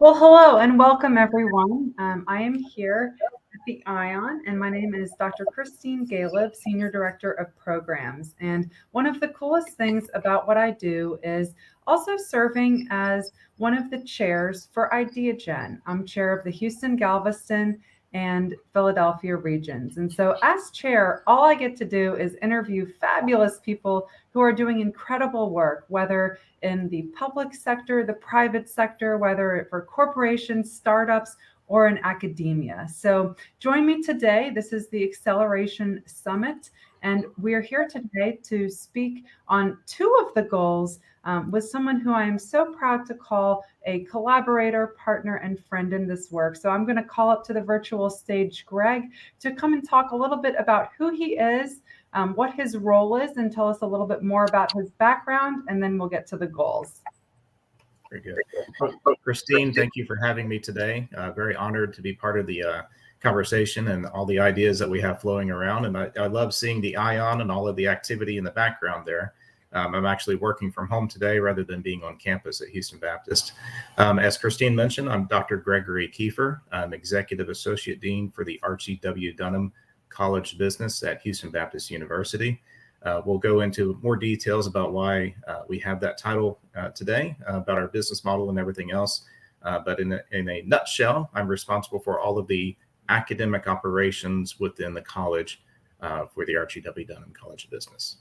Well, hello and welcome everyone. I am here at the ION and my name is Dr. Christine Galib, Senior Director of Programs. And one of the coolest things about what I do is also serving as one of the chairs for Ideagen. I'm chair of the Houston, Galveston, and Philadelphia regions. And so as chair, all I get to do is interview fabulous people who are doing incredible work, whether in the public sector, the private sector, whether for corporations, startups, or in academia. So join me today. This is the Acceleration Summit, and we're here today to speak on two of the goals with someone who I am so proud to call a collaborator, partner, and friend in this work. So I'm going to call up to the virtual stage Greg to come and talk a little bit about who he is, what his role is, and tell us a little bit more about his background, and then we'll get to the goals. Very good. Well, Christine, thank you for having me today. Very honored to be part of the conversation and all the ideas that we have flowing around. And I love seeing the ION and all of the activity in the background there. I'm actually working from home today rather than being on campus at Houston Baptist. As Christine mentioned, I'm Dr. Greggory Keiffer. I'm Executive Associate Dean for the Archie W. Dunham College of Business at Houston Baptist University. We'll go into more details about why we have that title today, about our business model and everything else. But in a nutshell, I'm responsible for all of the academic operations within the college for the Archie W. Dunham College of Business.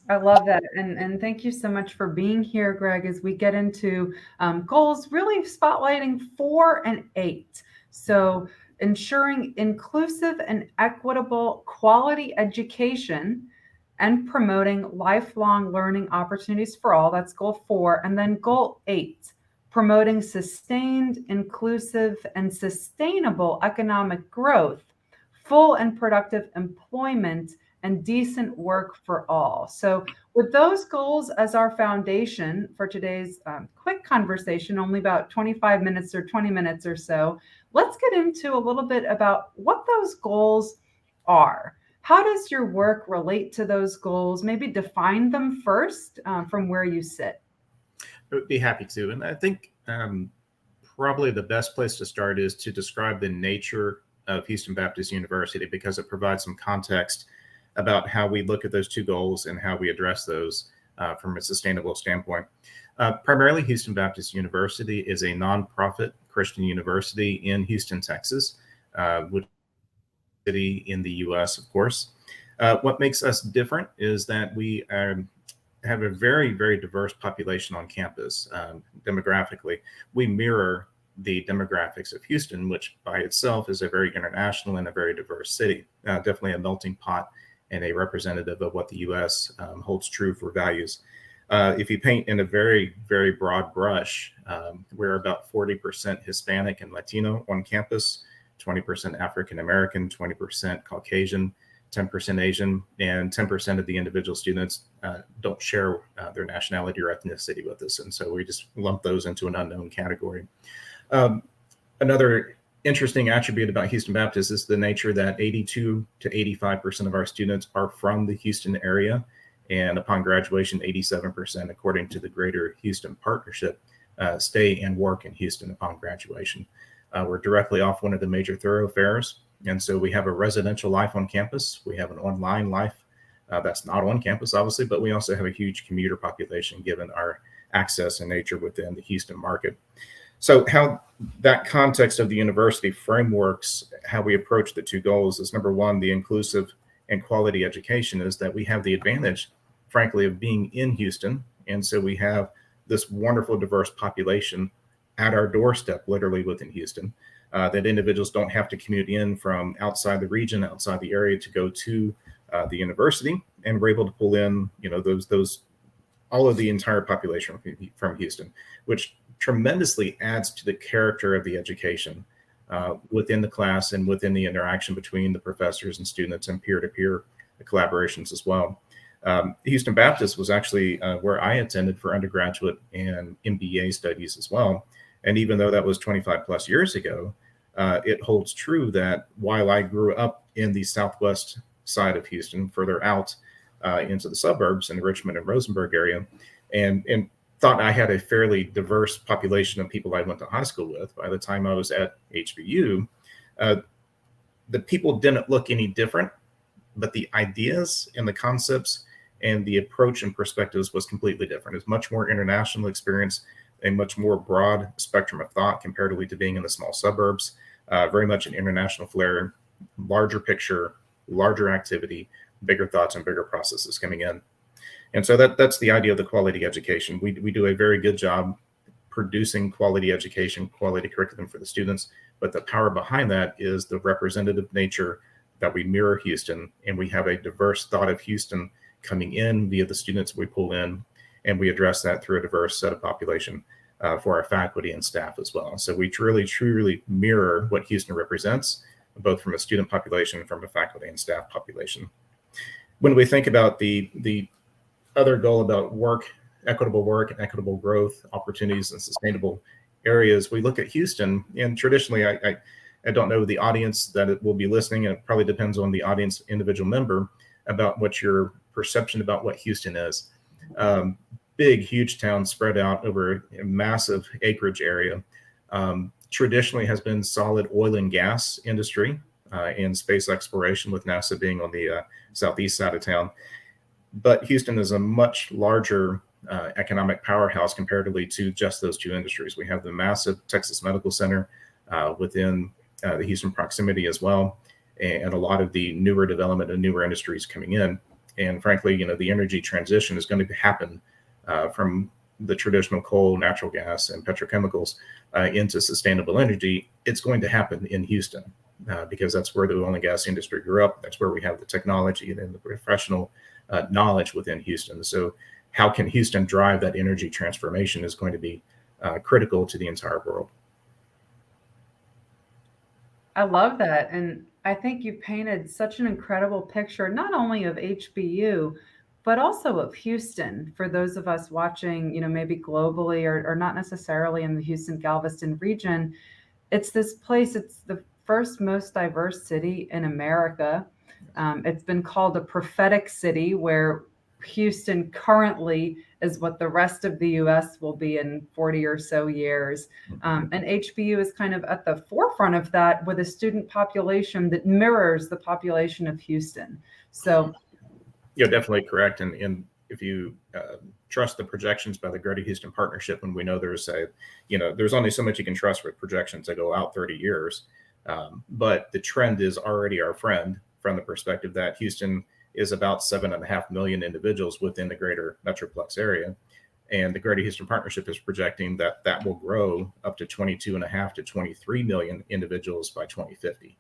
I love that. And thank you so much for being here, Greg, as we get into goals, really spotlighting 4 and 8. So ensuring inclusive and equitable quality education and promoting lifelong learning opportunities for all. That's goal 4. And then goal 8, promoting sustained, inclusive, and sustainable economic growth, full and productive employment, and decent work for all. So with those goals as our foundation for today's quick conversation, only about 25 minutes or 20 minutes or so, let's get into a little bit about what those goals are. How does your work relate to those goals? Maybe define them first from where you sit. I would be happy to. And I think probably the best place to start is to describe the nature of Houston Baptist University, because it provides some context about how we look at those two goals and how we address those from a sustainable standpoint. Primarily, Houston Baptist University is a nonprofit Christian university in Houston, Texas, which is a city in the U.S., of course. What makes us different is that we have a very, very diverse population on campus. Demographically, we mirror the demographics of Houston, which by itself is a very international and a very diverse city, definitely a melting pot and a representative of what the U.S. Holds true for values. If you paint in a very, very broad brush, we're about 40% Hispanic and Latino on campus, 20% African American, 20% Caucasian, 10% Asian, and 10% of the individual students don't share their nationality or ethnicity with us. And so we just lump those into an unknown category. Another interesting attribute about Houston Baptist is the nature that 82 to 85% of our students are from the Houston area. And upon graduation, 87%, according to the Greater Houston Partnership, stay and work in Houston upon graduation. We're directly off one of the major thoroughfares. And so we have a residential life on campus. We have an online life that's not on campus, obviously, but we also have a huge commuter population given our access and nature within the Houston market. So how that context of the university frameworks how we approach the two goals is, number one, the inclusive and quality education, is that we have the advantage, frankly, of being in Houston. And so we have this wonderful, diverse population at our doorstep, literally within Houston, that individuals don't have to commute in from outside the region, outside the area to go to the university. And we're able to pull in, all of the entire population from Houston, which tremendously adds to the character of the education within the class and within the interaction between the professors and students and peer-to-peer collaborations as well. Houston Baptist was actually where I attended for undergraduate and MBA studies as well. And even though that was 25 plus years ago, it holds true that while I grew up in the southwest side of Houston, further out into the suburbs in the Richmond and Rosenberg area, and thought I had a fairly diverse population of people I went to high school with. By the time I was at HBU, the people didn't look any different, but the ideas and the concepts and the approach and perspectives was completely different. It's much more international experience, a much more broad spectrum of thought comparatively to being in the small suburbs, very much an international flair, larger picture, larger activity, bigger thoughts and bigger processes coming in. And so that's the idea of the quality education. We do a very good job producing quality education, quality curriculum for the students, but the power behind that is the representative nature that we mirror Houston, and we have a diverse thought of Houston coming in via the students we pull in, and we address that through a diverse set of population for our faculty and staff as well. So we truly mirror what Houston represents, both from a student population and from a faculty and staff population. When we think about the other goal about equitable work and equitable growth opportunities and sustainable areas, we look at Houston, and traditionally, I don't know the audience that it will be listening, and it probably depends on the audience individual member about what your perception about what Houston is. Big, huge town spread out over a massive acreage area. Traditionally has been solid oil and gas industry and space exploration, with NASA being on the southeast side of town. But Houston is a much larger economic powerhouse comparatively to just those two industries. We have the massive Texas Medical Center within the Houston proximity as well, and a lot of the newer development and newer industries coming in. And frankly, the energy transition is going to happen from the traditional coal, natural gas, and petrochemicals into sustainable energy. It's going to happen in Houston because that's where the oil and gas industry grew up. That's where we have the technology and the professional knowledge within Houston. So how can Houston drive that energy transformation is going to be critical to the entire world. I love that. And I think you painted such an incredible picture, not only of HBU, but also of Houston for those of us watching, maybe globally or not necessarily in the Houston Galveston region. It's this place, it's the first most diverse city in America. It's been called a prophetic city, where Houston currently is what the rest of the US will be in 40 or so years. And HBU is kind of at the forefront of that, with a student population that mirrors the population of Houston. So you're definitely correct. And if you trust the projections by the Greater Houston Partnership, and we know there's there's only so much you can trust with projections that go out 30 years. But the trend is already our friend from the perspective that Houston is about 7.5 million individuals within the greater Metroplex area. And the Greater Houston Partnership is projecting that that will grow up to 22.5 to 23 million individuals by 2050.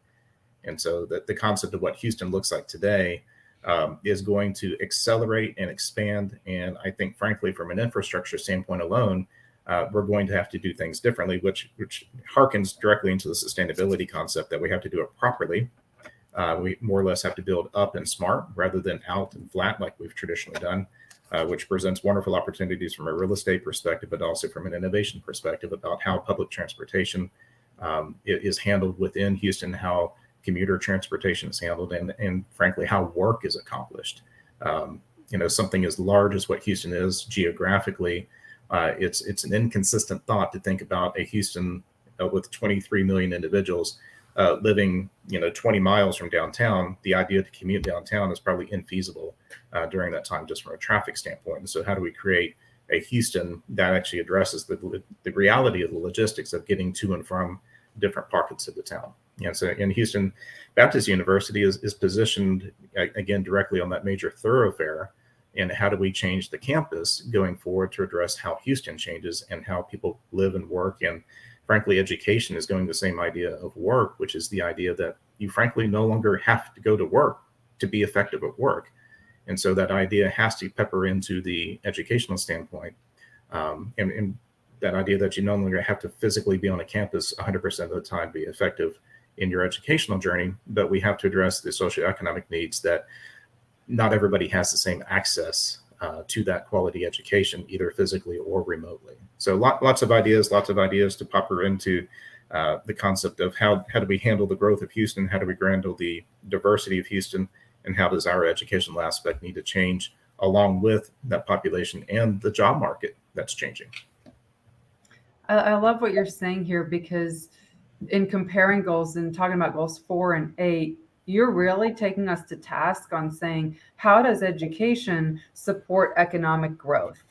And so the concept of what Houston looks like today is going to accelerate and expand. And I think, frankly, from an infrastructure standpoint alone, we're going to have to do things differently, which harkens directly into the sustainability concept that we have to do it properly. We more or less have to build up and smart rather than out and flat like we've traditionally done, which presents wonderful opportunities from a real estate perspective, but also from an innovation perspective about how public transportation is handled within Houston, how commuter transportation is handled, and frankly, how work is accomplished. Something as large as what Houston is geographically, it's an inconsistent thought to think about a Houston with 23 million individuals living 20 miles from downtown. The idea to commute downtown is probably infeasible during that time, just from a traffic standpoint. And so how do we create a Houston that actually addresses the reality of the logistics of getting to and from different pockets of the town? And so in Houston Baptist University is positioned again directly on that major thoroughfare. And how do we change the campus going forward to address how Houston changes and how people live and work? And frankly, education is going the same idea of work, which is the idea that you frankly no longer have to go to work to be effective at work. And so that idea has to pepper into the educational standpoint. And that idea that you no longer have to physically be on a campus 100% of the time to be effective in your educational journey, but we have to address the socioeconomic needs that not everybody has the same access to that quality education, either physically or remotely. So lots of ideas to pepper into the concept of how do we handle the growth of Houston, how do we handle the diversity of Houston, and how does our educational aspect need to change along with that population and the job market that's changing. I love what you're saying here, because in comparing goals and talking about goals 4 and 8, you're really taking us to task on saying, how does education support economic growth?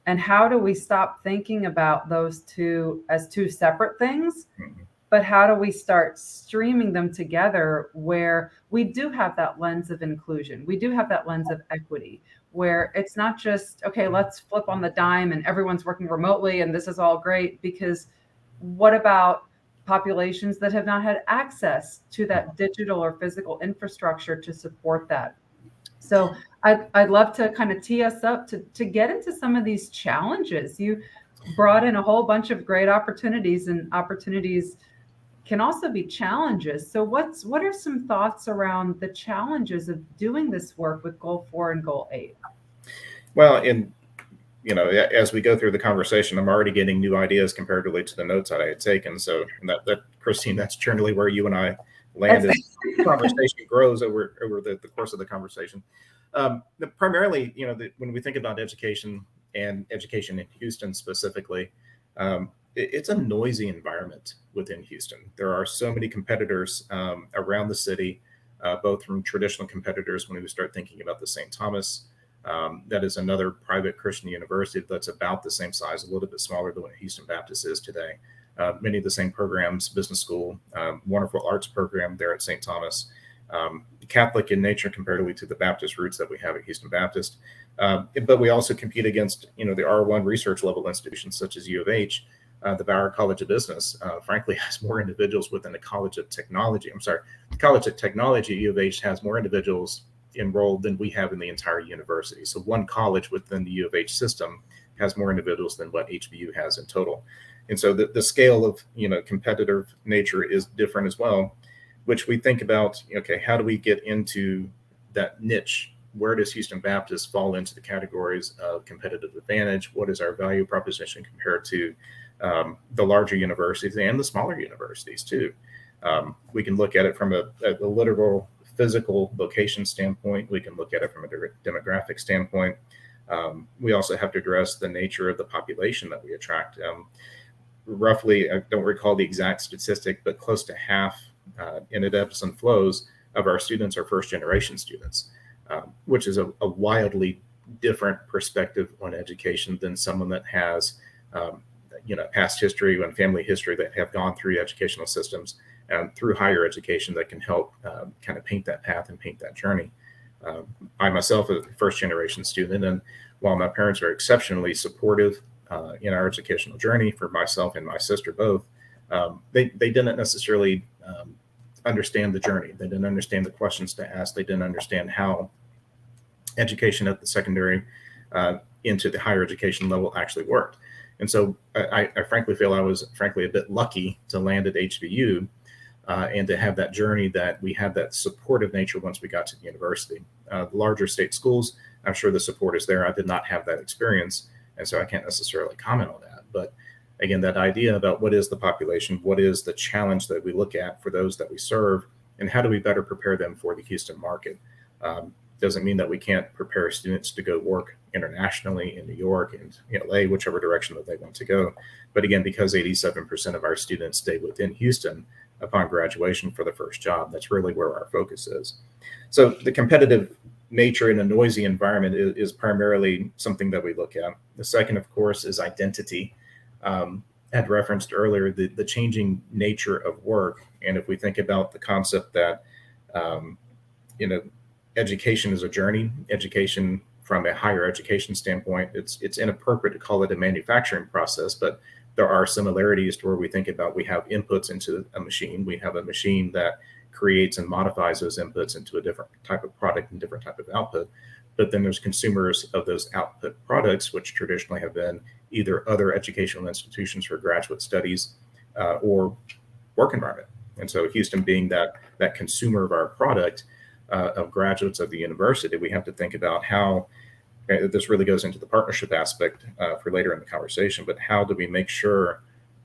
And how do we stop thinking about those two as two separate things? Mhm. But how do we start streaming them together, where we do have that lens of inclusion, we do have that lens of equity, where it's not just, okay, let's flip on the dime and everyone's working remotely and this is all great, because what about populations that have not had access to that digital or physical infrastructure to support that? So I'd love to kind of tee us up to get into some of these challenges. You brought in a whole bunch of great opportunities, and opportunities can also be challenges. So what are some thoughts around the challenges of doing this work with goal 4 and goal 8? Well, as we go through the conversation, I'm already getting new ideas comparatively to the notes that I had taken. So that Christine, that's generally where you and I land as the conversation grows over the course of the conversation. Primarily, when we think about education and education in Houston specifically, it's a noisy environment within Houston. There are so many competitors around the city, both from traditional competitors when we start thinking about the St. Thomas. That is another private Christian university that's about the same size, a little bit smaller than what Houston Baptist is today. Many of the same programs, business school, wonderful arts program there at St. Thomas, Catholic in nature comparatively to the Baptist roots that we have at Houston Baptist. But we also compete against, the R1 research level institutions such as U of H. The Bauer College of Business, frankly, has more individuals within the College of Technology. The College of Technology at U of H has more individuals enrolled than we have in the entire university. So one college within the U of H system has more individuals than what HBU has in total. And so the scale of, competitive nature is different as well, which we think about, okay, how do we get into that niche? Where does Houston Baptist fall into the categories of competitive advantage? What is our value proposition compared to the larger universities and the smaller universities too? We can look at it from a literal physical location standpoint. We can look at it from a demographic standpoint. We also have to address the nature of the population that we attract. Roughly, I don't recall the exact statistic, but close to half in it ebbs and flows of our students are first generation students, which is a wildly different perspective on education than someone that has past history and family history that have gone through educational systems and through higher education that can help kind of paint that path and paint that journey. I myself, a first generation student, and while my parents are exceptionally supportive in our educational journey for myself and my sister both, they didn't necessarily understand the journey. They didn't understand the questions to ask. They didn't understand how education at the secondary into the higher education level actually worked. And so I frankly feel I was a bit lucky to land at HBU and to have that journey that we had that supportive nature once we got to the university. The larger state schools, I'm sure the support is there. I did not have that experience, and so I can't necessarily comment on that. But again, that idea about what is the population, what is the challenge that we look at for those that we serve, and how do we better prepare them for the Houston market? Doesn't mean that we can't prepare students to go work internationally in New York and LA, whichever direction that they want to go. But again, because 87% of our students stay within Houston upon graduation for the first job, that's really where our focus is. So the competitive nature in a noisy environment is primarily something that we look at. The second, of course, is identity. Had referenced earlier the changing nature of work. And if we think about the concept that, education is a journey, education from a higher education standpoint, it's inappropriate to call it a manufacturing process, but there are similarities to where we think about we have inputs into a machine. We have a machine that creates and modifies those inputs into a different type of product and different type of output. But then there's consumers of those output products, which traditionally have been either other educational institutions for graduate studies or work environment. And so Houston being that consumer of our product of graduates of the university, we have to think about how this really goes into the partnership aspect for later in the conversation, but how do we make sure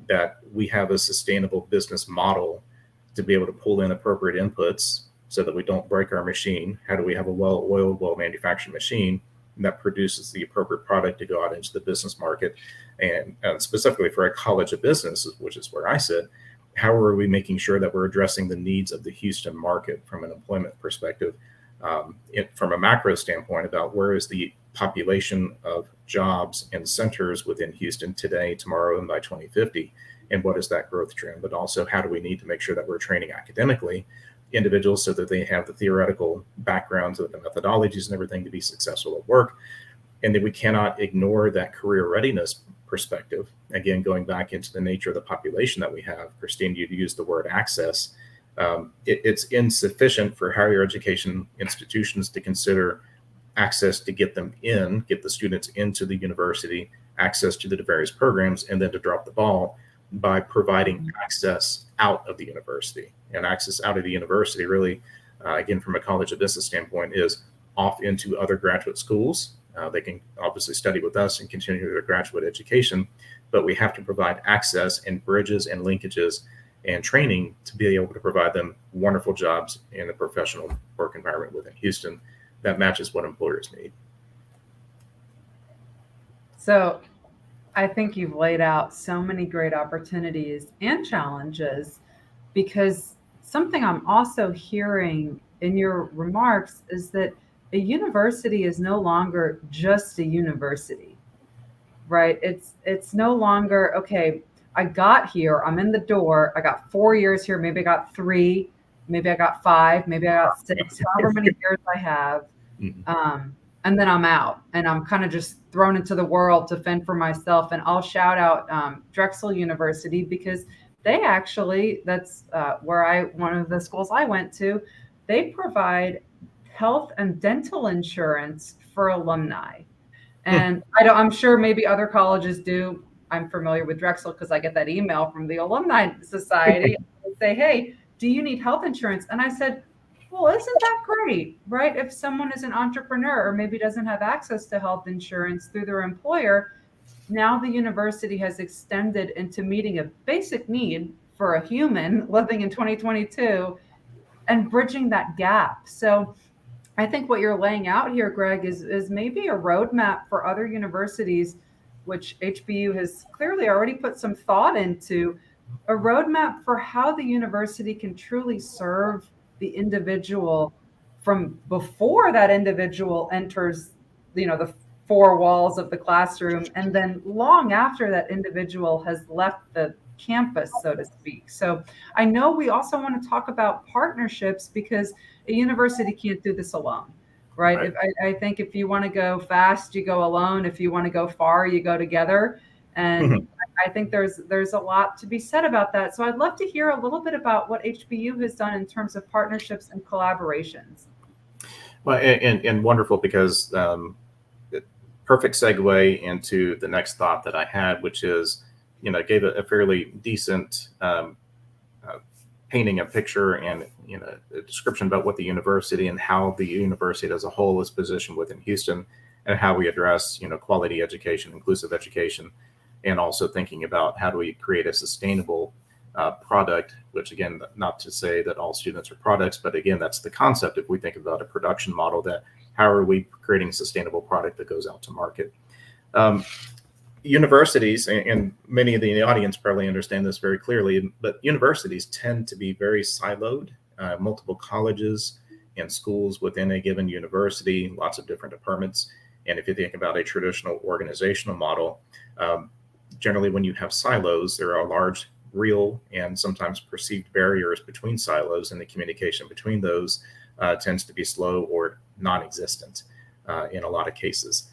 that we have a sustainable business model to be able to pull in appropriate inputs so that we don't break our machine? How do we have a well-oiled, well-manufactured machine that produces the appropriate product to go out into the business market. And specifically for a college of business, which is where I sit, how are we making sure that we're addressing the needs of the Houston market from an employment perspective, from a macro standpoint about where is the population of jobs and centers within Houston today, tomorrow, and by 2050, and what is that growth trend? But also, how do we need to make sure that we're training academically individuals so that they have the theoretical backgrounds of the methodologies and everything to be successful at work, and that we cannot ignore that career readiness perspective. Again, going back into the nature of the population that we have, Christine, you used the word access. It's insufficient for higher education institutions to consider access to get the students into the university, access to the various programs, and then to drop the ball by providing access out of the university. And access out of the university really, again, from a college of business standpoint, is off into other graduate schools. They can obviously study with us and continue their graduate education, but we have to provide access and bridges and linkages and training to be able to provide them wonderful jobs in a professional work environment within Houston that matches what employers need. So I think you've laid out so many great opportunities and challenges, because something I'm also hearing in your remarks is that a university is no longer just a university, right? It's no longer, okay, I got here, I'm in the door, I got 4 years here, maybe I got 3, maybe I got 5, maybe I got 6, however many years I have. And then I'm out and I'm kind of just thrown into the world to fend for myself. And I'll shout out Drexel University, because they actually, that's one of the schools I went to, they provide health and dental insurance for alumni. And I'm sure maybe other colleges do. I'm familiar with Drexel because I get that email from the Alumni Society. They say, hey, do you need health insurance? And I said, well, isn't that great, right? If someone is an entrepreneur or maybe doesn't have access to health insurance through their employer, now the university has extended into meeting a basic need for a human living in 2022 and bridging that gap. So I think what you're laying out here, Greg, is maybe a roadmap for other universities, which HBU has clearly already put some thought into, a roadmap for how the university can truly serve the individual from before that individual enters, the 4 walls of the classroom, and then long after that individual has left the campus, so to speak. So I know we also want to talk about partnerships, because a university can't do this alone, right? I think if you want to go fast, you go alone. If you want to go far, you go together. And I think there's a lot to be said about that. So I'd love to hear a little bit about what HBU has done in terms of partnerships and collaborations. Well, and wonderful, because perfect segue into the next thought that I had, which is, gave a fairly decent painting a picture and a description about what the university and how the university as a whole is positioned within Houston, and how we address quality education, inclusive education, and also thinking about how do we create a sustainable product, which, again, not to say that all students are products, but again, that's the concept. If we think about a production model, that how are we creating a sustainable product that goes out to market? Universities, and many of the audience probably understand this very clearly, but universities tend to be very siloed, multiple colleges and schools within a given university, lots of different departments. And if you think about a traditional organizational model, generally when you have silos, there are large real and sometimes perceived barriers between silos, and the communication between those tends to be slow or non-existent in a lot of cases.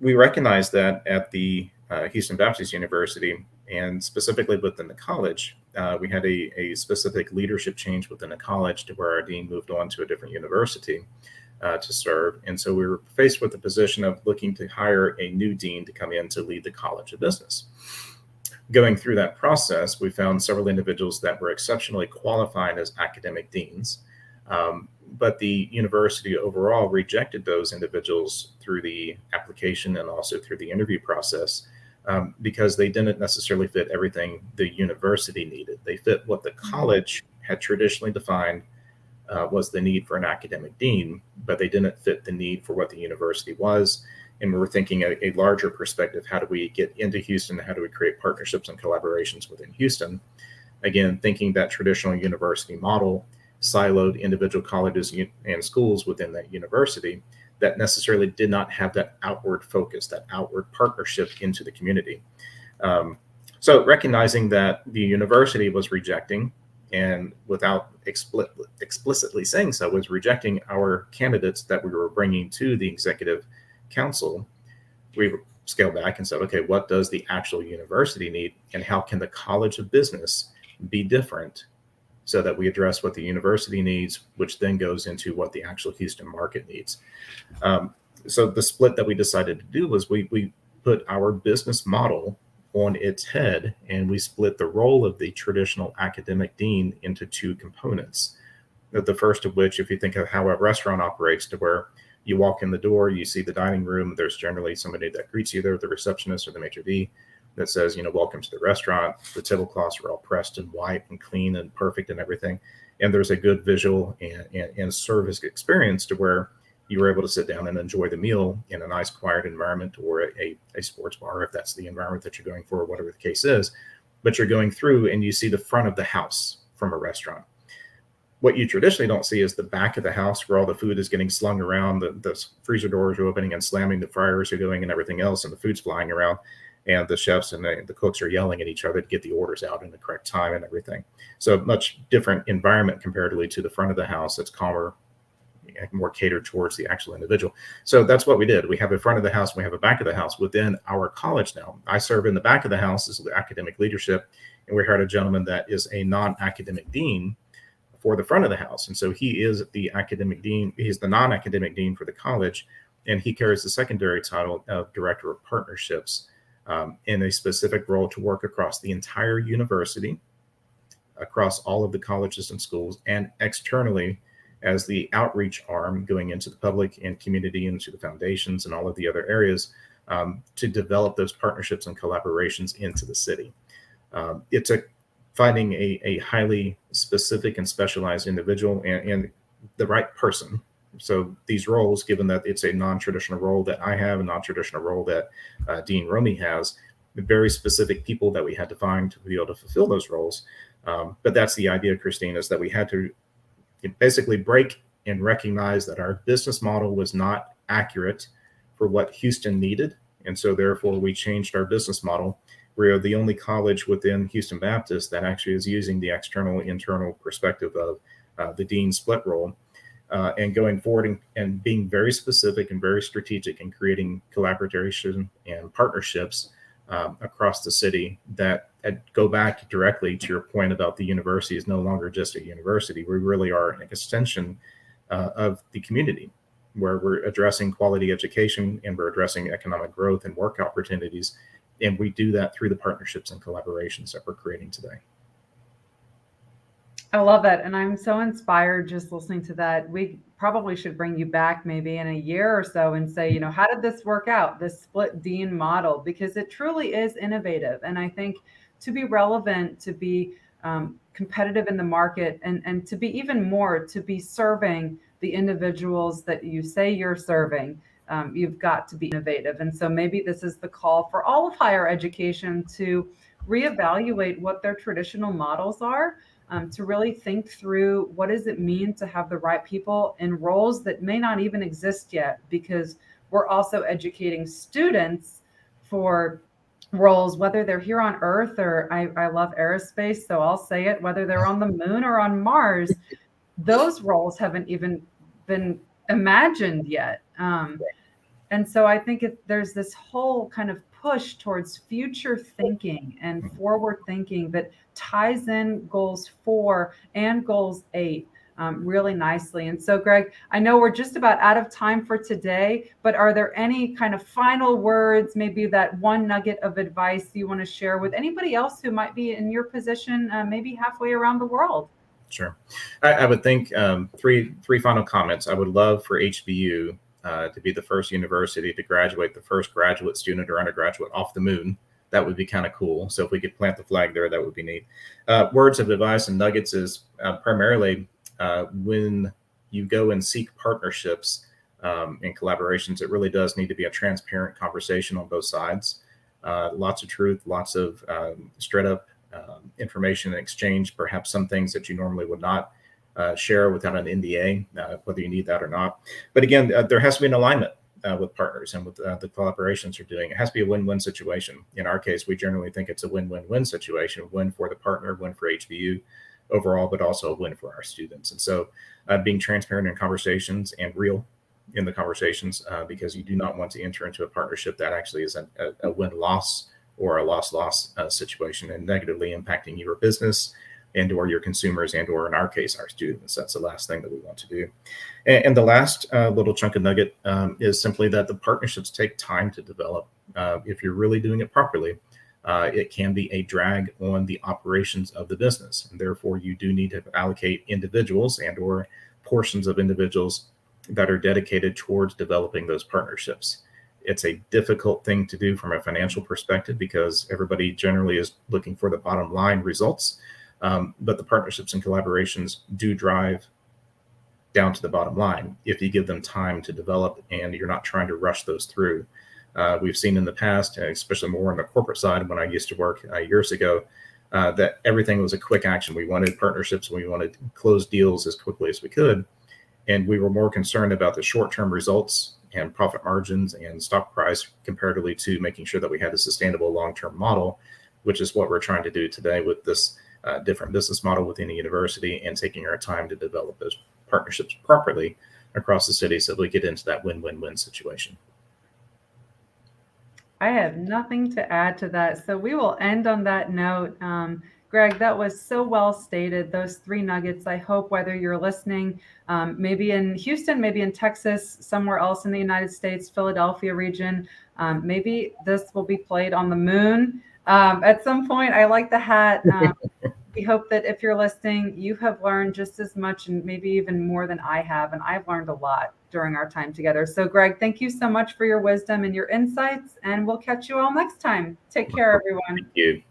We recognize that at the Houston Baptist University, and specifically within the college, we had a specific leadership change within the college to where our dean moved on to a different university to serve. And so we were faced with the position of looking to hire a new dean to come in to lead the College of Business. Going through that process, we found several individuals that were exceptionally qualified as academic deans, but the university overall rejected those individuals through the application and also through the interview process because they didn't necessarily fit everything the university needed. They fit what the college had traditionally defined was the need for an academic dean, but they didn't fit the need for what the university was. And we're thinking a larger perspective. How do we get into Houston? How do we create partnerships and collaborations within Houston? Again, thinking that traditional university model siloed individual colleges and schools within that university that necessarily did not have that outward focus, that outward partnership into the community. So recognizing that the university was rejecting, and without explicitly saying so, was rejecting our candidates that we were bringing to the executive council, we scaled back and said, okay, what does the actual university need, and how can the College of Business be different so that we address what the university needs, which then goes into what the actual Houston market needs. So the split that we decided to do was we put our business model on its head, and we split the role of the traditional academic dean into two components. The first of which, if you think of how a restaurant operates, to where you walk in the door, you see the dining room, there's generally somebody that greets you there, the receptionist or the maitre d', that says, welcome to the restaurant. The tablecloths are all pressed and white and clean and perfect and everything. And there's a good visual and service experience to where you were able to sit down and enjoy the meal in a nice, quiet environment, or a sports bar, if that's the environment that you're going for, or whatever the case is. But you're going through and you see the front of the house from a restaurant. What you traditionally don't see is the back of the house, where all the food is getting slung around, the freezer doors are opening and slamming, the fryers are going and everything else, and the food's flying around. And the chefs and the cooks are yelling at each other to get the orders out in the correct time and everything. So much different environment comparatively to the front of the house that's calmer, more catered towards the actual individual. So that's what we did. We have a front of the house, and we have a back of the house within our college now. I serve in the back of the house as the academic leadership, and we hired a gentleman that is a non-academic dean for the front of the house. And so he is the academic dean. He's the non-academic dean for the college, and he carries the secondary title of director of partnerships, in a specific role to work across the entire university, across all of the colleges and schools, and externally as the outreach arm going into the public and community, into the foundations and all of the other areas, to develop those partnerships and collaborations into the city. It took finding a highly specific and specialized individual and the right person. So these roles, given that it's a non-traditional role that I have, a non-traditional role that Dean Romy has, very specific people that we had to find to be able to fulfill those roles. But that's the idea, Christine, is that we had to basically break and recognize that our business model was not accurate for what Houston needed. And so therefore we changed our business model. We are the only college within Houston Baptist that actually is using the external internal perspective of the dean split role. And going forward and being very specific and very strategic in creating collaboration and partnerships across the city that go back directly to your point about the university is no longer just a university. We really are an extension of the community, where we're addressing quality education and we're addressing economic growth and work opportunities. And we do that through the partnerships and collaborations that we're creating today. I love it. And I'm so inspired just listening to that. We probably should bring you back maybe in a year or so and say, how did this work out, this split dean model? Because it truly is innovative. And I think to be relevant, to be competitive in the market, and to be even more, to be serving the individuals that you say you're serving, you've got to be innovative. And so maybe this is the call for all of higher education to reevaluate what their traditional models are. To really think through what does it mean to have the right people in roles that may not even exist yet, because we're also educating students for roles, whether they're here on Earth, or I love aerospace, so I'll say it, whether they're on the moon or on Mars, those roles haven't even been imagined yet. And so I think there's this whole kind of push towards future thinking and forward thinking that ties in goals 4 and goals 8 really nicely. And so, Greg, I know we're just about out of time for today, but are there any kind of final words, maybe that one nugget of advice you want to share with anybody else who might be in your position, maybe halfway around the world? Sure. I would think three final comments. I would love for HBU to be the first university to graduate the first graduate student or undergraduate off the moon. That would be kind of cool. So if we could plant the flag there, that would be neat. Words of advice and nuggets is primarily when you go and seek partnerships, in collaborations, it really does need to be a transparent conversation on both sides. Lots of truth, lots of straight up information exchange, perhaps some things that you normally would not share without an NDA, whether you need that or not. But again, there has to be an alignment with partners and with the collaborations you're doing. It has to be a win-win situation. In our case, we generally think it's a win-win-win situation, win for the partner, win for HBU overall, but also a win for our students. And so being transparent in conversations and real in the conversations, because you do not want to enter into a partnership that actually is a win-loss or a loss-loss situation and negatively impacting your business and or your consumers and or in our case, our students. That's the last thing that we want to do. And the last little chunk of nugget is simply that the partnerships take time to develop. If you're really doing it properly, it can be a drag on the operations of the business. And therefore, you do need to allocate individuals and or portions of individuals that are dedicated towards developing those partnerships. It's a difficult thing to do from a financial perspective because everybody generally is looking for the bottom line results. But the partnerships and collaborations do drive down to the bottom line if you give them time to develop and you're not trying to rush those through. We've seen in the past, especially more on the corporate side when I used to work years ago, that everything was a quick action. We wanted partnerships, we wanted to close deals as quickly as we could. And we were more concerned about the short-term results and profit margins and stock price comparatively to making sure that we had a sustainable long-term model, which is what we're trying to do today with this different business model within a university and taking our time to develop those partnerships properly across the city so that we get into that win-win-win situation. I have nothing to add to that. So we will end on that note. Greg, that was so well stated, those 3 nuggets. I hope whether you're listening, maybe in Houston, maybe in Texas, somewhere else in the United States, Philadelphia region, maybe this will be played on the moon at some point. I like the hat. We hope that if you're listening, you have learned just as much and maybe even more than I have. And I've learned a lot during our time together. So Greg, thank you so much for your wisdom and your insights. And we'll catch you all next time. Take care, everyone. Thank you.